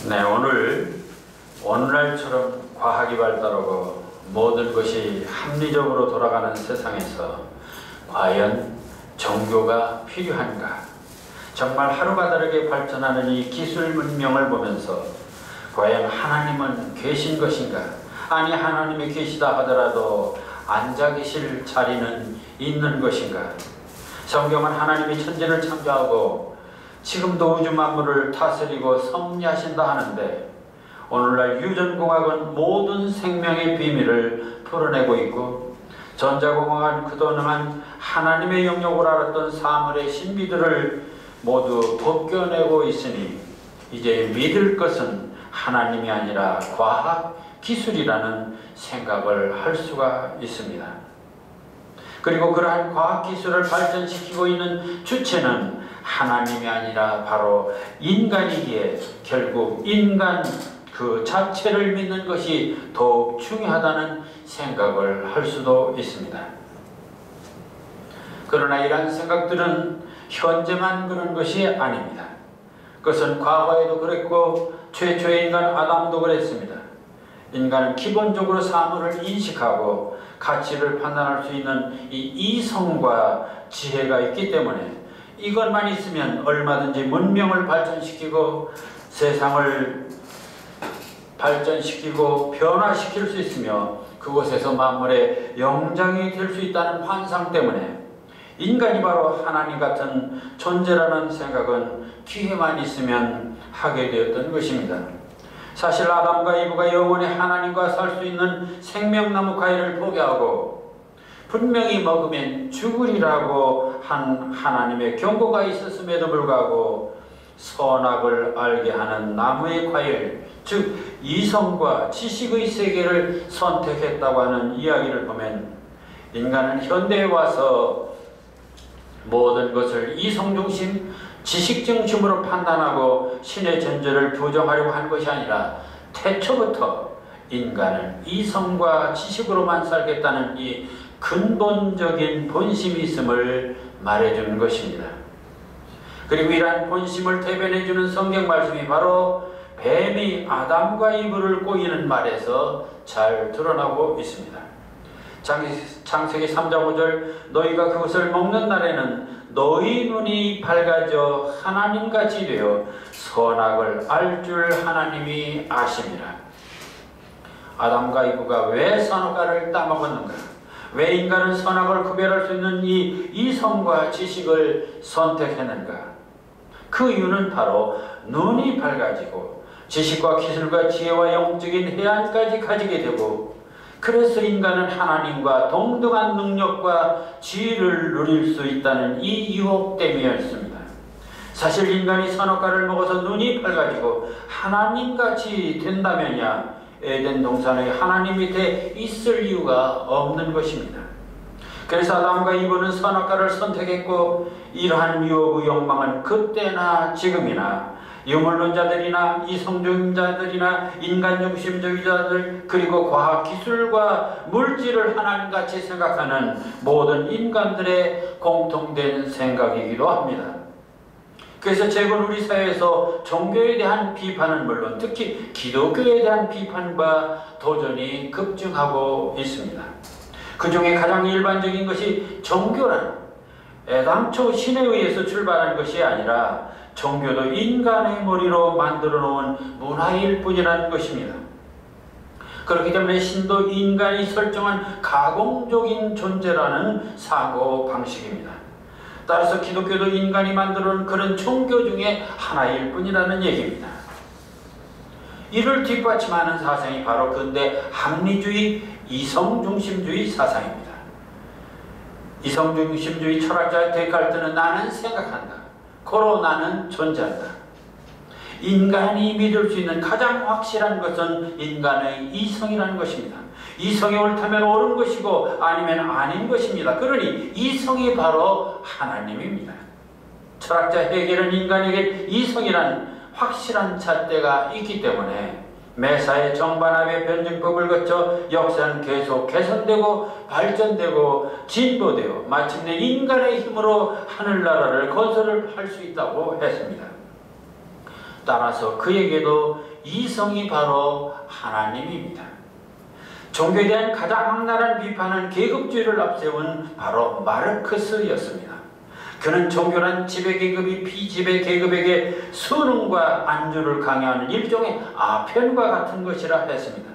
네, 오늘날처럼 과학이 발달하고 모든 것이 합리적으로 돌아가는 세상에서 과연 종교가 필요한가? 정말 하루가 다르게 발전하는 이 기술 문명을 보면서 과연 하나님은 계신 것인가? 아니, 하나님이 계시다 하더라도 앉아 계실 자리는 있는 것인가? 성경은 하나님이 천지를 창조하고 지금도 우주 만물을 다스리고 섭리하신다 하는데, 오늘날 유전공학은 모든 생명의 비밀을 풀어내고 있고, 전자공학은 그동안 하나님의 영역을 알았던 사물의 신비들을 모두 벗겨내고 있으니 이제 믿을 것은 하나님이 아니라 과학, 기술이라는 생각을 할 수가 있습니다. 그리고 그러한 과학기술을 발전시키고 있는 주체는 하나님이 아니라 바로 인간이기에 결국 인간 그 자체를 믿는 것이 더욱 중요하다는 생각을 할 수도 있습니다. 그러나 이러한 생각들은 현재만 그런 것이 아닙니다. 그것은 과거에도 그랬고 최초의 인간 아담도 그랬습니다. 인간은 기본적으로 사물을 인식하고 가치를 판단할 수 있는 이 이성과 지혜가 있기 때문에 이것만 있으면 얼마든지 문명을 발전시키고 세상을 발전시키고 변화시킬 수 있으며 그곳에서 만물의 영장이 될 수 있다는 환상 때문에 인간이 바로 하나님 같은 존재라는 생각은 기회만 있으면 하게 되었던 것입니다. 사실 아담과 이브가 영원히 하나님과 살 수 있는 생명나무 과일을 포기하고 분명히 먹으면 죽으리라고 한 하나님의 경고가 있었음에도 불구하고 선악을 알게 하는 나무의 과일, 즉 이성과 지식의 세계를 선택했다고 하는 이야기를 보면 인간은 현대에 와서 모든 것을 이성중심, 지식중심으로 판단하고 신의 존재를 부정하려고 하는 것이 아니라 태초부터 인간은 이성과 지식으로만 살겠다는 이 근본적인 본심이 있음을 말해주는 것입니다. 그리고 이러한 본심을 대변해주는 성경 말씀이 바로 뱀이 아담과 이브를 꼬이는 말에서 잘 드러나고 있습니다. 창세기 3장 5절 너희가 그것을 먹는 날에는 너희 눈이 밝아져 하나님같이 되어 선악을 알 줄 하나님이 아심이라. 아담과 이브가 왜 선악과를 따먹었는가? 왜 인간은 선악을 구별할 수 있는 이 이성과 지식을 선택했는가? 그 이유는 바로 눈이 밝아지고 지식과 기술과 지혜와 영적인 해안까지 가지게 되고, 그래서 인간은 하나님과 동등한 능력과 지위를 누릴 수 있다는 이 유혹 때문이었습니다. 사실 인간이 선악과를 먹어서 눈이 밝아지고 하나님같이 된다면야 에덴 동산에 하나님 밑에 있을 이유가 없는 것입니다. 그래서 아담과 이브는 선악과를 선택했고, 이러한 유혹의 욕망은 그때나 지금이나 유물론자들이나 이성주의자들이나 인간중심주의자들, 그리고 과학기술과 물질을 하나님같이 생각하는 모든 인간들의 공통된 생각이기도 합니다. 그래서 최근 우리 사회에서 종교에 대한 비판은 물론 특히 기독교에 대한 비판과 도전이 급증하고 있습니다. 그 중에 가장 일반적인 것이 종교란 애당초 신에 의해서 출발한 것이 아니라 종교도 인간의 머리로 만들어 놓은 문화일 뿐이라는 것입니다. 그렇기 때문에 신도 인간이 설정한 가공적인 존재라는 사고 방식입니다. 따라서 기독교도 인간이 만들어 놓은 그런 종교 중에 하나일 뿐이라는 얘기입니다. 이를 뒷받침하는 사상이 바로 근대 합리주의, 이성중심주의 사상입니다. 이성중심주의 철학자 데카르트는 나는 생각한다, 고로 나는 존재한다. 인간이 믿을 수 있는 가장 확실한 것은 인간의 이성이라는 것입니다. 이성이 옳다면 옳은 것이고 아니면 아닌 것입니다. 그러니 이성이 바로 하나님입니다. 철학자 헤겔은 인간에게 이성이란 확실한 잣대가 있기 때문에 매사에 정반합의 변증법을 거쳐 역사는 계속 개선되고 발전되고 진보되어 마침내 인간의 힘으로 하늘나라를 건설할 수 있다고 했습니다. 따라서 그에게도 이성이 바로 하나님입니다. 종교에 대한 가장 악랄한 비판은 계급주의를 앞세운 바로 마르크스였습니다. 그는 종교란 지배계급이 피지배계급에게 수능과 안주를 강요하는 일종의 아편과 같은 것이라 했습니다.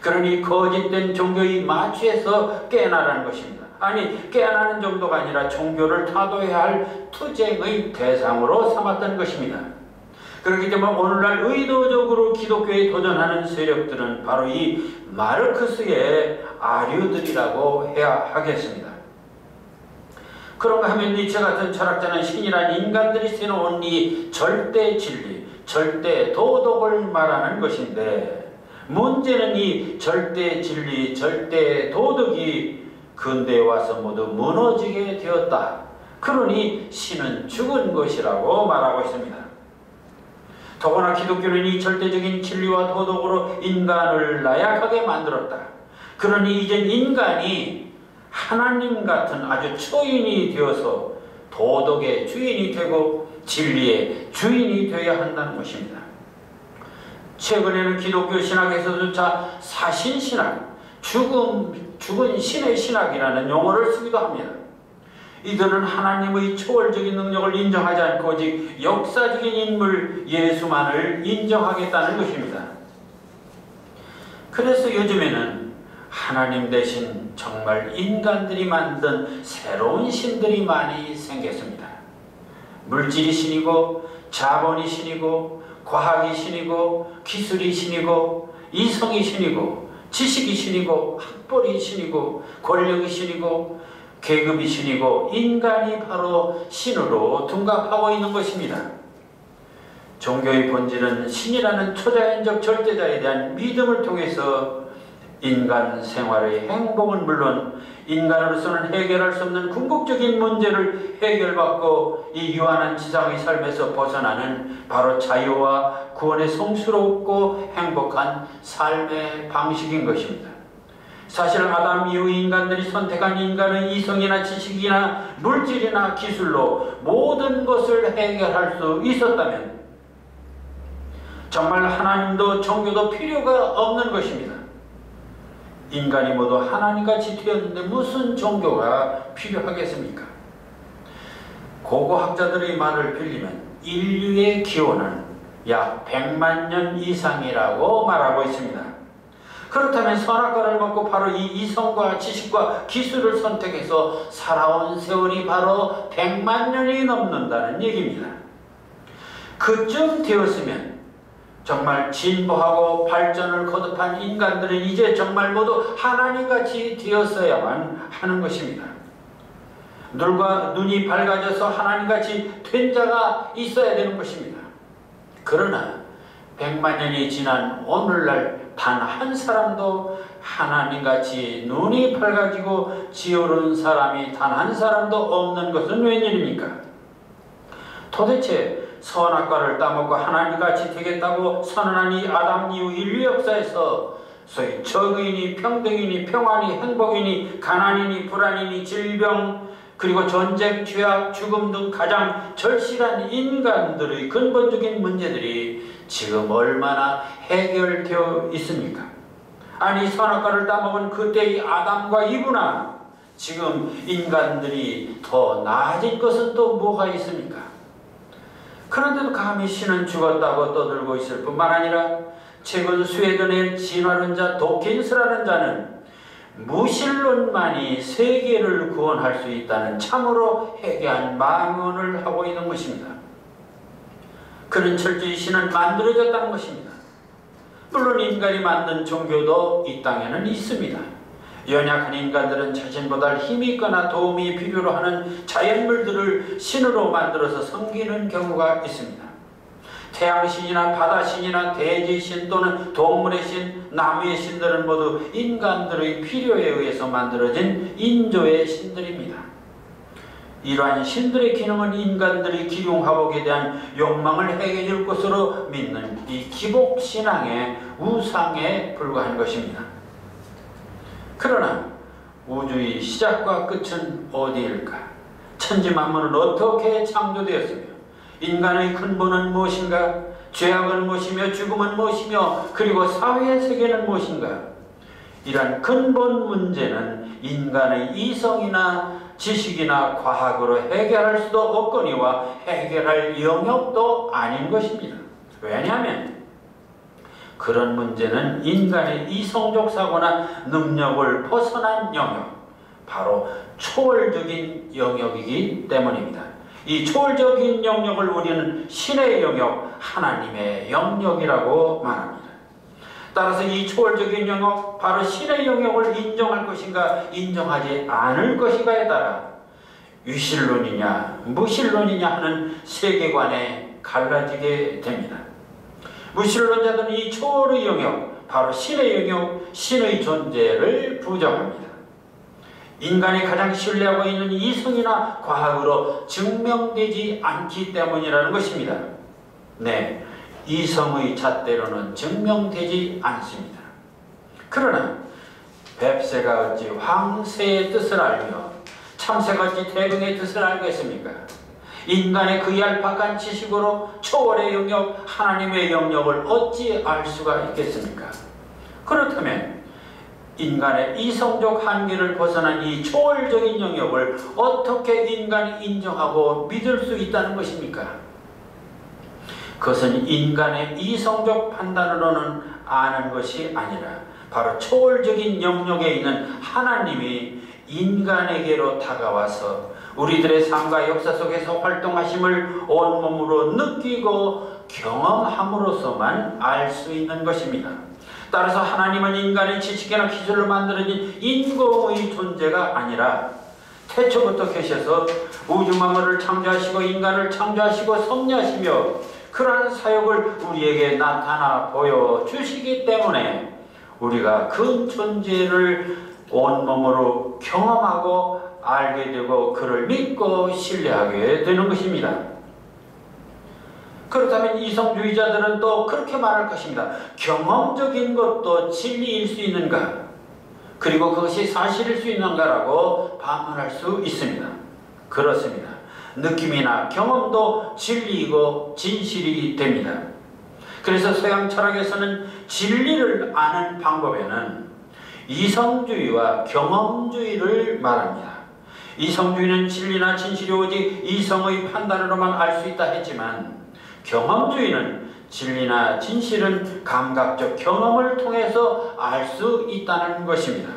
그러니 거짓된 종교의 마취에서 깨어나라는 것입니다. 아니, 깨어나는 정도가 아니라 종교를 타도해야 할 투쟁의 대상으로 삼았던 것입니다. 그렇기 때문에 오늘날 의도적으로 기독교에 도전하는 세력들은 바로 이 마르크스의 아류들이라고 해야 하겠습니다. 그런가 하면 니체 같은 철학자는 신이란 인간들이 세워놓은 이 절대 진리, 절대 도덕을 말하는 것인데, 문제는 이 절대 진리, 절대 도덕이 근대에 와서 모두 무너지게 되었다. 그러니 신은 죽은 것이라고 말하고 있습니다. 더구나 기독교는 이 절대적인 진리와 도덕으로 인간을 나약하게 만들었다. 그러니 이젠 인간이 하나님 같은 아주 초인이 되어서 도덕의 주인이 되고 진리의 주인이 되어야 한다는 것입니다. 최근에는 기독교 신학에서조차 사신신학, 죽은 신의 신학이라는 용어를 쓰기도 합니다. 이들은 하나님의 초월적인 능력을 인정하지 않고 오직 역사적인 인물 예수만을 인정하겠다는 것입니다. 그래서 요즘에는 하나님 대신 정말 인간들이 만든 새로운 신들이 많이 생겼습니다. 물질이 신이고 자본이 신이고 과학이 신이고 기술이 신이고 이성이 신이고 지식이 신이고 학벌이 신이고 권력이 신이고 계급이 신이고 인간이 바로 신으로 둔갑하고 있는 것입니다. 종교의 본질은 신이라는 초자연적 절대자에 대한 믿음을 통해서 인간 생활의 행복은 물론 인간으로서는 해결할 수 없는 궁극적인 문제를 해결받고 이 유한한 지상의 삶에서 벗어나는 바로 자유와 구원의 성스럽고 행복한 삶의 방식인 것입니다. 사실 아담 이후 인간들이 선택한 인간의 이성이나 지식이나 물질이나 기술로 모든 것을 해결할 수 있었다면 정말 하나님도 종교도 필요가 없는 것입니다. 인간이 모두 하나님같이 되었는데 무슨 종교가 필요하겠습니까? 고고학자들의 말을 빌리면 인류의 기원은 약 100만 년 이상이라고 말하고 있습니다. 그렇다면 선악과를 먹고 바로 이 이성과 지식과 기술을 선택해서 살아온 세월이 바로 100만 년이 넘는다는 얘기입니다. 그쯤 되었으면 정말 진보하고 발전을 거듭한 인간들은 이제 정말 모두 하나님같이 되었어야만 하는 것입니다. 눈이 밝아져서 하나님같이 된 자가 있어야 되는 것입니다. 그러나 100만 년이 지난 오늘날 단 한 사람도 하나님같이 눈이 밝아지고 지어오른 사람이 단 한 사람도 없는 것은 웬일입니까? 도대체 선악과를 따먹고 하나님같이 되겠다고 선언한 이 아담 이후 인류 역사에서 소위 정의니 평등이니 평안이 행복이니 가난이니 불안이니 질병 그리고 전쟁, 죄악, 죽음 등 가장 절실한 인간들의 근본적인 문제들이 지금 얼마나 해결되어 있습니까? 아니 선악과를 따먹은 그때의 아담과 이브나 지금 인간들이 더 나아진 것은 또 뭐가 있습니까? 그런데도 감히 신은 죽었다고 떠들고 있을 뿐만 아니라 최근 스웨덴의 진화론자 도킨스라는 자는 무신론만이 세계를 구원할 수 있다는 참으로 해괴한 망언을 하고 있는 것입니다. 그는 철저히 신은 만들어졌다는 것입니다. 물론 인간이 만든 종교도 이 땅에는 있습니다. 연약한 인간들은 자신보다 힘이 있거나 도움이 필요로 하는 자연물들을 신으로 만들어서 섬기는 경우가 있습니다. 태양신이나 바다신이나 대지신 또는 동물의 신, 나무의 신들은 모두 인간들의 필요에 의해서 만들어진 인조의 신들입니다. 이러한 신들의 기능은 인간들의 기륭화복에 대한 욕망을 해결해 줄 것으로 믿는 이 기복신앙의 우상에 불과한 것입니다. 그러나 우주의 시작과 끝은 어디일까? 천지만물은 어떻게 창조되었으며 인간의 근본은 무엇인가? 죄악은 무엇이며 죽음은 무엇이며 그리고 사회의 세계는 무엇인가? 이러한 근본 문제는 인간의 이성이나 지식이나 과학으로 해결할 수도 없거니와 해결할 영역도 아닌 것입니다. 왜냐하면 그런 문제는 인간의 이성적 사고나 능력을 벗어난 영역, 바로 초월적인 영역이기 때문입니다. 이 초월적인 영역을 우리는 신의 영역, 하나님의 영역이라고 말합니다. 따라서 이 초월적인 영역, 바로 신의 영역을 인정할 것인가 인정하지 않을 것인가에 따라 유실론이냐 무실론이냐 하는 세계관에 갈라지게 됩니다. 무실론자들은 이 초월의 영역, 바로 신의 영역, 신의 존재를 부정합니다. 인간이 가장 신뢰하고 있는 이성이나 과학으로 증명되지 않기 때문이라는 것입니다. 네, 이성의 잣대로는 증명되지 않습니다. 그러나 뱁새가 어찌 황새의 뜻을 알며 참새가 어찌 대중의 뜻을 알겠습니까? 인간의 그 얄팍한 지식으로 초월의 영역, 하나님의 영역을 어찌 알 수가 있겠습니까? 그렇다면 인간의 이성적 한계를 벗어난 이 초월적인 영역을 어떻게 인간이 인정하고 믿을 수 있다는 것입니까? 그것은 인간의 이성적 판단으로는 아는 것이 아니라 바로 초월적인 영역에 있는 하나님이 인간에게로 다가와서 우리들의 삶과 역사 속에서 활동하심을 온몸으로 느끼고 경험함으로써만 알 수 있는 것입니다. 따라서 하나님은 인간의 지식이나 기술로 만들어진 인공의 존재가 아니라 태초부터 계셔서 우주 만물을 창조하시고 인간을 창조하시고 섭리하시며 그러한 사역을 우리에게 나타나 보여주시기 때문에 우리가 그 존재를 온몸으로 경험하고 알게 되고 그를 믿고 신뢰하게 되는 것입니다. 그렇다면 이성주의자들은 또 그렇게 말할 것입니다. 경험적인 것도 진리일 수 있는가? 그리고 그것이 사실일 수 있는가라고 반문할 수 있습니다. 그렇습니다. 느낌이나 경험도 진리이고 진실이 됩니다. 그래서 서양 철학에서는 진리를 아는 방법에는 이성주의와 경험주의를 말합니다. 이성주의는 진리나 진실이 오직 이성의 판단으로만 알 수 있다 했지만 경험주의는 진리나 진실은 감각적 경험을 통해서 알 수 있다는 것입니다.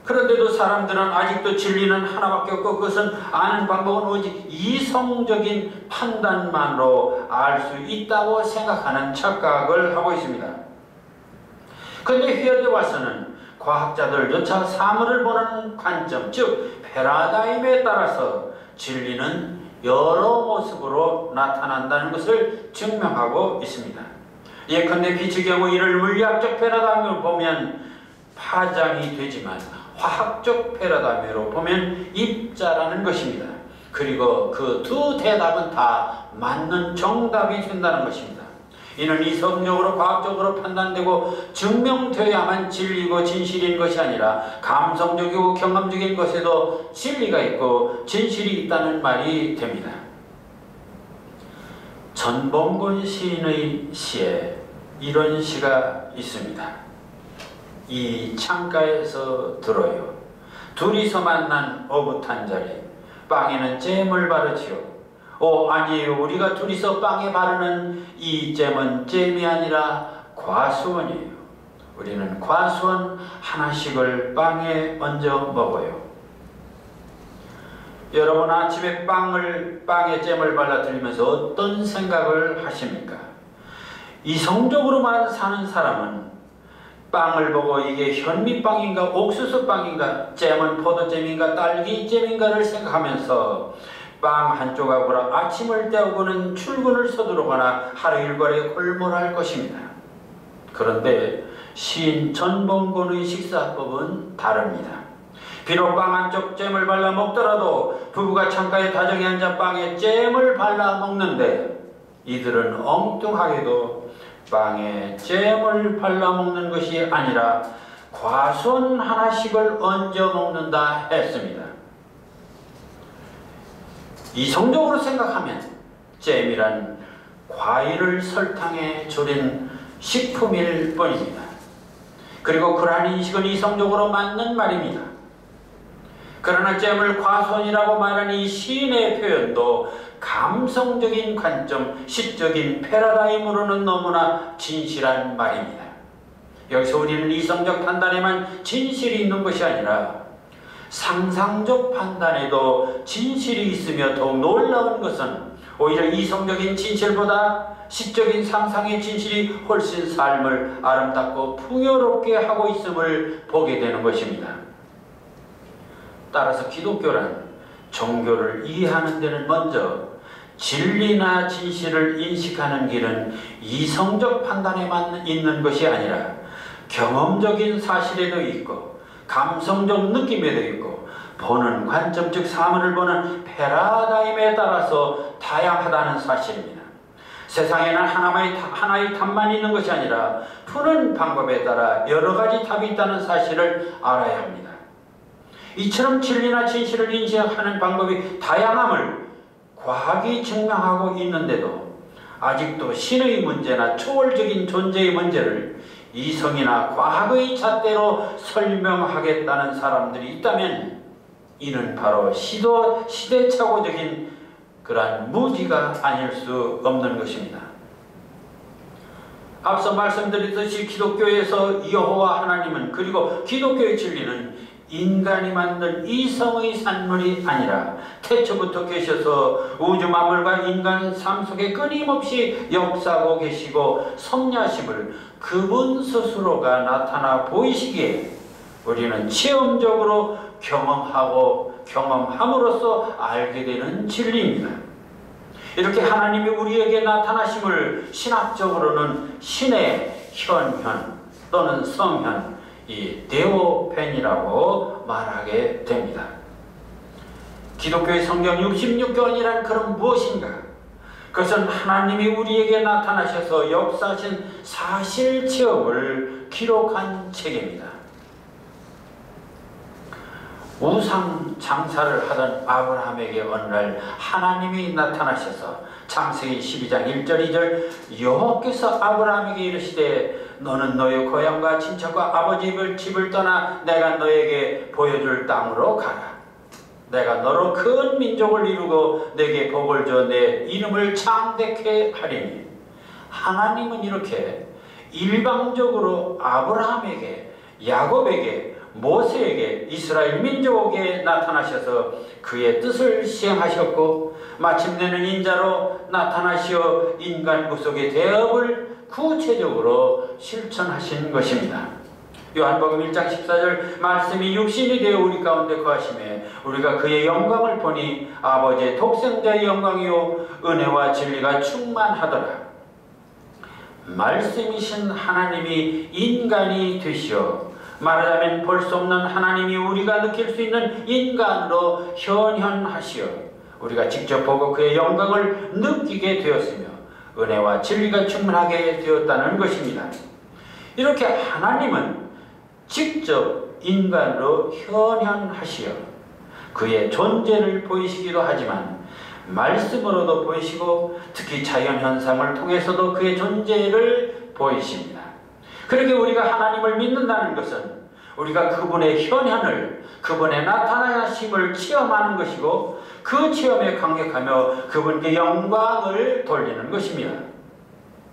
그런데도 사람들은 아직도 진리는 하나밖에 없고 그것은 아는 방법은 오직 이성적인 판단만으로 알 수 있다고 생각하는 착각을 하고 있습니다. 그런데 현대 와서는 과학자들조차 사물을 보는 관점, 즉 패러다임에 따라서 진리는 여러 모습으로 나타난다는 것을 증명하고 있습니다. 예컨대 빛의 경우 이를 물리학적 패러다임으로 보면 파장이 되지만 화학적 패러다임으로 보면 입자라는 것입니다. 그리고 그 두 대답은 다 맞는 정답이 된다는 것입니다. 이는 이성적으로 과학적으로 판단되고 증명되어야만 진리고 진실인 것이 아니라 감성적이고 경험적인 것에도 진리가 있고 진실이 있다는 말이 됩니다. 전범근 시인의 시에 이런 시가 있습니다. 이 창가에서 들어요. 둘이서 만난 오붓한 자리 빵에는 잼을 바르지요. 아니에요. 우리가 둘이서 빵에 바르는 이 잼은 잼이 아니라 과수원이에요. 우리는 과수원 하나씩을 빵에 얹어 먹어요. 여러분 아침에 빵에 잼을 발라 드리면서 어떤 생각을 하십니까? 이성적으로만 사는 사람은 빵을 보고 이게 현미빵인가 옥수수빵인가 잼은 포도잼인가 딸기잼인가를 생각하면서 빵 한 조각으로 아침을 때우고는 출근을 서두르거나 하루 일과를 골몰할 것입니다. 그런데 시인 전범근의 식사법은 다릅니다. 비록 빵 한쪽 잼을 발라 먹더라도 부부가 창가에 다정히 앉아 빵에 잼을 발라 먹는데 이들은 엉뚱하게도 빵에 잼을 발라 먹는 것이 아니라 과수원 하나씩을 얹어 먹는다 했습니다. 이성적으로 생각하면 잼이란 과일을 설탕에 졸인 식품일 뿐입니다. 그리고 그러한 인식은 이성적으로 맞는 말입니다. 그러나 잼을 과손이라고 말하는 이 시인의 표현도 감성적인 관점, 시적인 패러다임으로는 너무나 진실한 말입니다. 여기서 우리는 이성적 판단에만 진실이 있는 것이 아니라 상상적 판단에도 진실이 있으며 더욱 놀라운 것은 오히려 이성적인 진실보다 시적인 상상의 진실이 훨씬 삶을 아름답고 풍요롭게 하고 있음을 보게 되는 것입니다. 따라서 기독교란 종교를 이해하는 데는 먼저 진리나 진실을 인식하는 길은 이성적 판단에만 있는 것이 아니라 경험적인 사실에도 있고 감성적 느낌에도 있고 보는 관점, 즉 사물을 보는 패러다임에 따라서 다양하다는 사실입니다. 세상에는 하나의 답만 있는 것이 아니라 푸는 방법에 따라 여러 가지 답이 있다는 사실을 알아야 합니다. 이처럼 진리나 진실을 인식하는 방법이 다양함을 과학이 증명하고 있는데도 아직도 신의 문제나 초월적인 존재의 문제를 이성이나 과학의 잣대로 설명하겠다는 사람들이 있다면 이는 바로 시대착오적인 그러한 무지가 아닐 수 없는 것입니다. 앞서 말씀드렸듯이 기독교에서 여호와 하나님은 그리고 기독교의 진리는 인간이 만든 이성의 산물이 아니라 태초부터 계셔서 우주 만물과 인간 삶 속에 끊임없이 역사하고 계시고 섭리하심을 그분 스스로가 나타나 보이시기에 우리는 체험적으로 경험함으로써 알게 되는 진리입니다. 이렇게 하나님이 우리에게 나타나심을 신학적으로는 신의 현현 또는 성현, 이 데오펜이라고 말하게 됩니다. 기독교의 성경 66권이란 그런 무엇인가? 그것은 하나님이 우리에게 나타나셔서 역사하신 사실 체험을 기록한 책입니다. 우상 장사를 하던 아브라함에게 어느 날 하나님이 나타나셔서 창세기 12장 1절 2절 여호와께서 아브라함에게 이르시되 너는 너의 고향과 친척과 아버지 집을 떠나 내가 너에게 보여줄 땅으로 가라. 내가 너로 큰 민족을 이루고 내게 복을 줘 내 이름을 창대케 하리니. 하나님은 이렇게 일방적으로 아브라함에게, 야곱에게, 모세에게, 이스라엘 민족에게 나타나셔서 그의 뜻을 시행하셨고 마침내는 인자로 나타나시어 인간 구속의 대업을 구체적으로 실천하신 것입니다. 요한복음 1장 14절 말씀이 육신이 되어 우리 가운데 거하심에 우리가 그의 영광을 보니 아버지의 독생자의 영광이요 은혜와 진리가 충만하더라. 말씀이신 하나님이 인간이 되시어 말하자면 볼 수 없는 하나님이 우리가 느낄 수 있는 인간으로 현현하시어 우리가 직접 보고 그의 영광을 느끼게 되었으며 은혜와 진리가 충만하게 되었다는 것입니다. 이렇게 하나님은 직접 인간으로 현현하시어 그의 존재를 보이시기도 하지만 말씀으로도 보이시고 특히 자연현상을 통해서도 그의 존재를 보이십니다. 그렇게 우리가 하나님을 믿는다는 것은 우리가 그분의 현현을, 그분의 나타나심을 체험하는 것이고 그 체험에 감격하며 그분께 영광을 돌리는 것입니다.